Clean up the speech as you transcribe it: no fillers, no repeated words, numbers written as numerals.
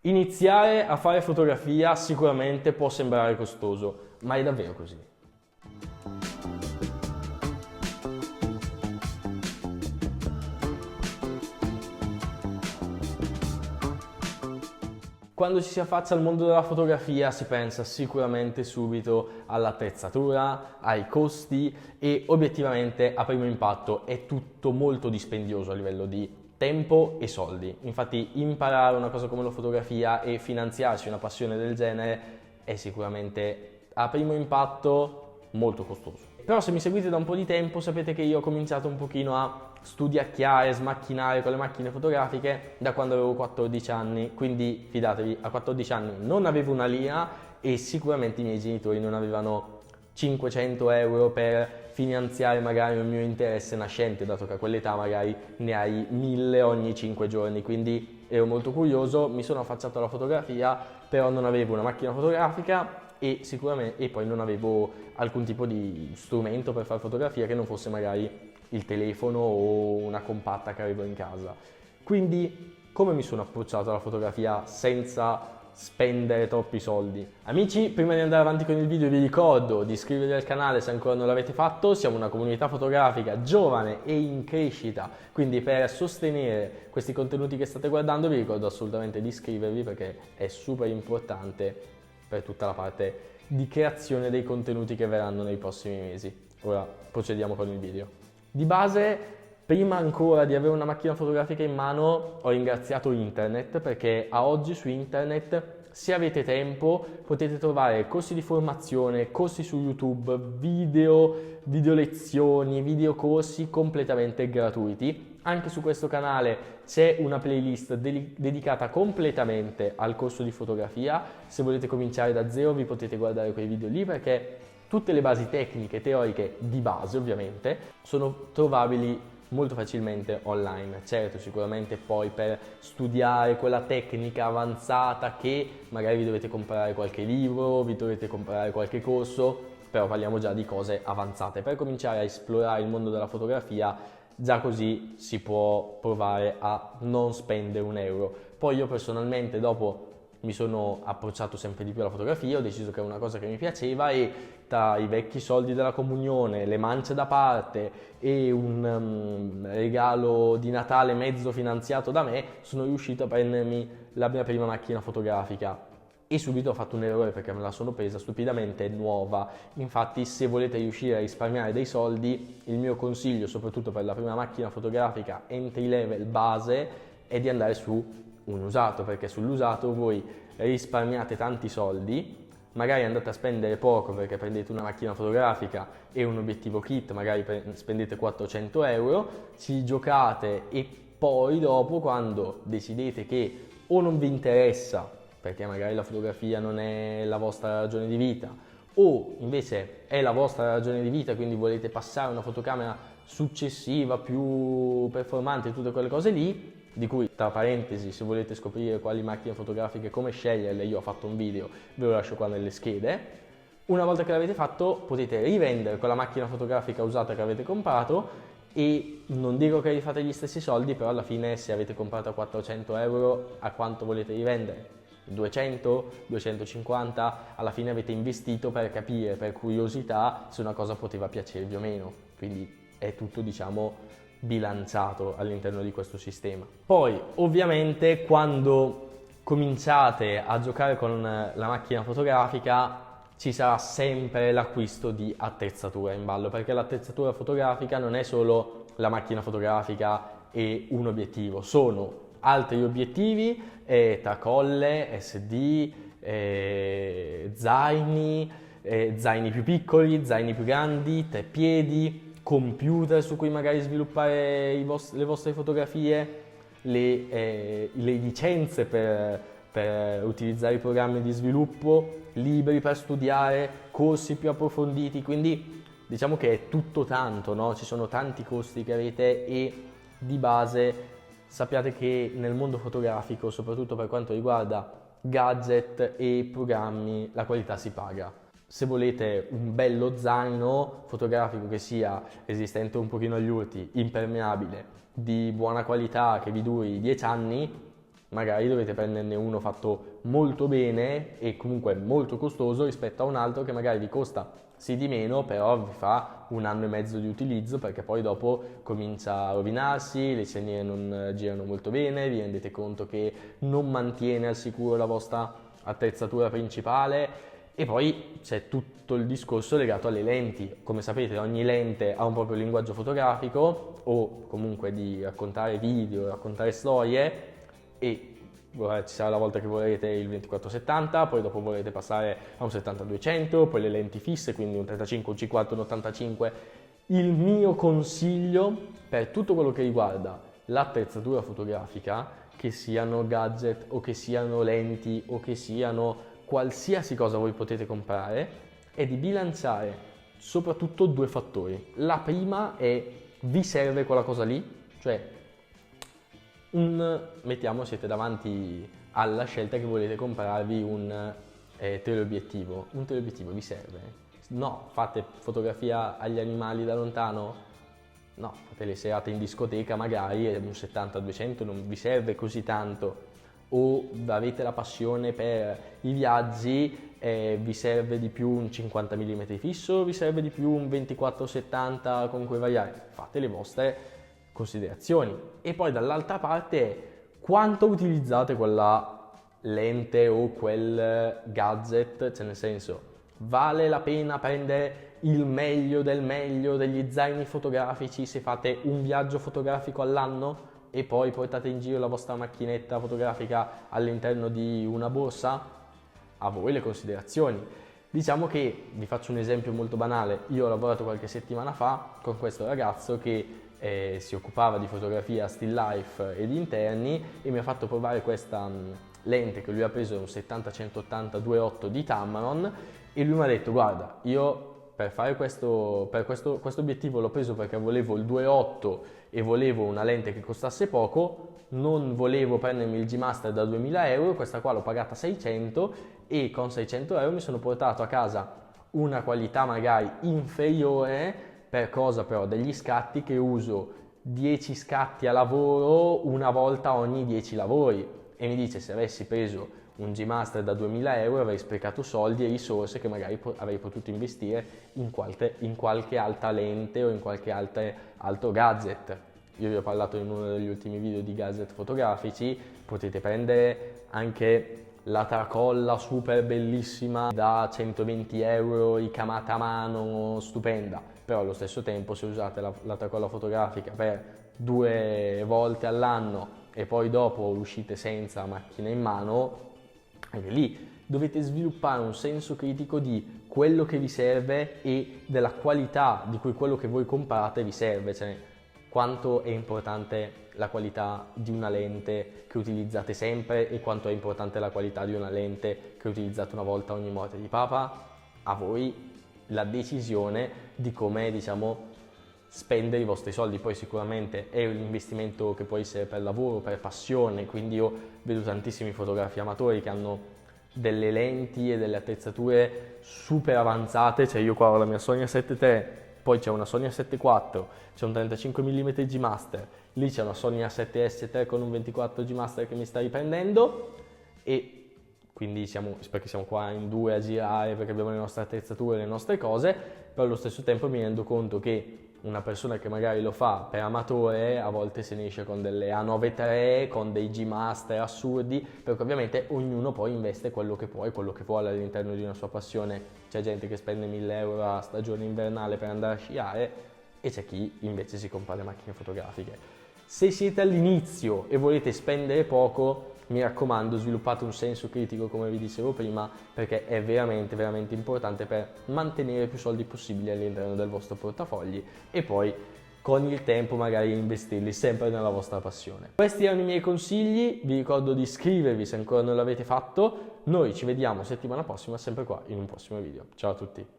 Iniziare a fare fotografia sicuramente può sembrare costoso, ma è davvero così? Quando ci si affaccia al mondo della fotografia si pensa sicuramente subito all'attrezzatura, ai costi e obiettivamente a primo impatto è tutto molto dispendioso a livello di tempo e soldi. Infatti imparare una cosa come la fotografia e finanziarsi una passione del genere è sicuramente a primo impatto molto costoso. Però se mi seguite da un po' di tempo sapete che io ho cominciato un pochino a studiacchiare, smacchinare con le macchine fotografiche da quando avevo 14 anni, quindi fidatevi, a 14 anni non avevo una lira e sicuramente i miei genitori non avevano 500 euro per finanziare magari un mio interesse nascente, dato che a quell'età magari ne hai 1000 ogni 5 giorni, quindi ero molto curioso, mi sono affacciato alla fotografia, però non avevo una macchina fotografica e poi non avevo alcun tipo di strumento per fare fotografia che non fosse magari il telefono o una compatta che avevo in casa. Quindi come mi sono approcciato alla fotografia senza spendere troppi soldi? Amici, prima di andare avanti con il video vi ricordo di iscrivervi al canale se ancora non l'avete fatto. Siamo una comunità fotografica giovane e in crescita, quindi per sostenere questi contenuti che state guardando vi ricordo assolutamente di iscrivervi perché è super importante per tutta la parte di creazione dei contenuti che verranno nei prossimi mesi. Ora procediamo con il video. Di base, prima ancora di avere una macchina fotografica in mano, ho ringraziato internet perché a oggi su internet, se avete tempo, potete trovare corsi di formazione, corsi su YouTube, video lezioni, video corsi completamente gratuiti. Anche su questo canale c'è una playlist dedicata completamente al corso di fotografia. Se volete cominciare da zero vi potete guardare quei video lì perché tutte le basi tecniche, teoriche di base ovviamente, sono trovabili molto facilmente online. Certo, sicuramente poi per studiare quella tecnica avanzata che magari vi dovete comprare qualche libro, vi dovete comprare qualche corso, però parliamo già di cose avanzate. Per cominciare a esplorare il mondo della fotografia, già così si può provare a non spendere un euro. Poi io personalmente dopo mi sono approcciato sempre di più alla fotografia, ho deciso che era una cosa che mi piaceva e tra i vecchi soldi della comunione, le mance da parte e un regalo di Natale mezzo finanziato da me, sono riuscito a prendermi la mia prima macchina fotografica e subito ho fatto un errore perché me la sono presa stupidamente nuova. Infatti se volete riuscire a risparmiare dei soldi, il mio consiglio, soprattutto per la prima macchina fotografica entry level base, è di andare su un usato, perché sull'usato voi risparmiate tanti soldi, magari andate a spendere poco perché prendete una macchina fotografica e un obiettivo kit, magari spendete 400 euro, ci giocate e poi dopo quando decidete che o non vi interessa perché magari la fotografia non è la vostra ragione di vita o invece è la vostra ragione di vita, quindi volete passare a una fotocamera successiva più performante, tutte quelle cose lì, di cui tra parentesi se volete scoprire quali macchine fotografiche, come sceglierle, io ho fatto un video, ve lo lascio qua nelle schede. Una volta che l'avete fatto potete rivendere quella macchina fotografica usata che avete comprato e non dico che rifate gli stessi soldi, però alla fine se avete comprato a 400 euro a quanto volete rivendere? 200, 250, alla fine avete investito per capire, per curiosità, se una cosa poteva piacervi o meno, quindi è tutto diciamo bilanciato all'interno di questo sistema. Poi ovviamente quando cominciate a giocare con la macchina fotografica ci sarà sempre l'acquisto di attrezzatura in ballo, perché l'attrezzatura fotografica non è solo la macchina fotografica e un obiettivo, sono altri obiettivi, tracolle, SD, zaini, zaini più piccoli, zaini più grandi, treppiedi, computer su cui magari sviluppare le vostre fotografie, le licenze per utilizzare i programmi di sviluppo, libri per studiare, corsi più approfonditi, quindi diciamo che è tutto tanto, no? Ci sono tanti costi che avete e di base sappiate che nel mondo fotografico, soprattutto per quanto riguarda gadget e programmi, la qualità si paga. Se volete un bello zaino fotografico che sia resistente un pochino agli urti, impermeabile, di buona qualità, che vi duri 10 anni, magari dovete prenderne uno fatto molto bene e comunque molto costoso rispetto a un altro che magari vi costa sì di meno, però vi fa 1 anno e mezzo di utilizzo, perché poi dopo comincia a rovinarsi, le segnine non girano molto bene, vi rendete conto che non mantiene al sicuro la vostra attrezzatura principale. E poi c'è tutto il discorso legato alle lenti. Come sapete, ogni lente ha un proprio linguaggio fotografico o comunque di raccontare video, raccontare storie, e ci sarà la volta che vorrete il 24-70, poi dopo vorrete passare a un 70-200, poi le lenti fisse, quindi un 35, un 50, un 85. Il mio consiglio per tutto quello che riguarda l'attrezzatura fotografica, che siano gadget o che siano lenti o che siano qualsiasi cosa voi potete comprare, è di bilanciare soprattutto 2 fattori. La prima è: vi serve quella cosa lì? Cioè, mettiamo siete davanti alla scelta che volete comprarvi un teleobiettivo. Un teleobiettivo vi serve? No. Fate fotografia agli animali da lontano? No. Fate le serate in discoteca magari e un 70-200 non vi serve così tanto. O avete la passione per i viaggi, vi serve di più un 50 mm fisso, vi serve di più un 24-70 con cui variare? Fate le vostre considerazioni. E poi dall'altra parte, quanto utilizzate quella lente o quel gadget, cioè nel senso, vale la pena prendere il meglio del meglio degli zaini fotografici se fate un viaggio fotografico all'anno e poi portate in giro la vostra macchinetta fotografica all'interno di una borsa? A voi le considerazioni. Diciamo che, vi faccio un esempio molto banale, io ho lavorato qualche settimana fa con questo ragazzo che si occupava di fotografia still life e di interni, e mi ha fatto provare questa lente che lui ha preso, un 70-180 2.8 di Tamron, e lui mi ha detto: guarda, io per fare questo obiettivo l'ho preso perché volevo il 2.8 e volevo una lente che costasse poco, non volevo prendermi il G-Master da 2000 euro, questa qua l'ho pagata 600 e con 600 euro mi sono portato a casa una qualità magari inferiore. Per cosa però? Degli scatti che uso 10 scatti a lavoro una volta ogni 10 lavori. E mi dice: se avessi preso un G-Master da 2000 euro avrei sprecato soldi e risorse che magari avrei potuto investire in qualche altra lente o in qualche altro gadget. Io vi ho parlato in uno degli ultimi video di gadget fotografici, potete prendere anche la tracolla super bellissima da 120 euro, ricamata a mano, stupenda, però allo stesso tempo se usate la tracolla fotografica per 2 volte all'anno e poi dopo uscite senza macchina in mano, anche lì dovete sviluppare un senso critico di quello che vi serve e della qualità di cui quello che voi comprate vi serve, cioè quanto è importante la qualità di una lente che utilizzate sempre e quanto è importante la qualità di una lente che utilizzate una volta ogni morte di papa. A voi la decisione di come, diciamo, spendere i vostri soldi. Poi sicuramente è un investimento che può essere per lavoro, per passione, quindi io vedo tantissimi fotografi amatori che hanno delle lenti e delle attrezzature super avanzate, cioè io qua ho la mia Sony A7 III, poi c'è una Sony A7 IV, c'è un 35 mm G Master, lì c'è una Sony A7S III con un 24 G Master che mi sta riprendendo, e quindi perché siamo qua in 2 a girare perché abbiamo le nostre attrezzature, le nostre cose, però allo stesso tempo mi rendo conto che una persona che magari lo fa per amatore a volte se ne esce con delle A9 III, con dei G-Master assurdi, perché ovviamente ognuno poi investe quello che può e quello che vuole all'interno di una sua passione. C'è gente che spende 1.000 euro a stagione invernale per andare a sciare e c'è chi invece si compra le macchine fotografiche. Se siete all'inizio e volete spendere poco, mi raccomando, sviluppate un senso critico, come vi dicevo prima, perché è veramente veramente importante per mantenere più soldi possibili all'interno del vostro portafogli e poi con il tempo magari investirli sempre nella vostra passione. Questi erano i miei consigli, vi ricordo di iscrivervi se ancora non l'avete fatto. Noi ci vediamo settimana prossima sempre qua in un prossimo video. Ciao a tutti!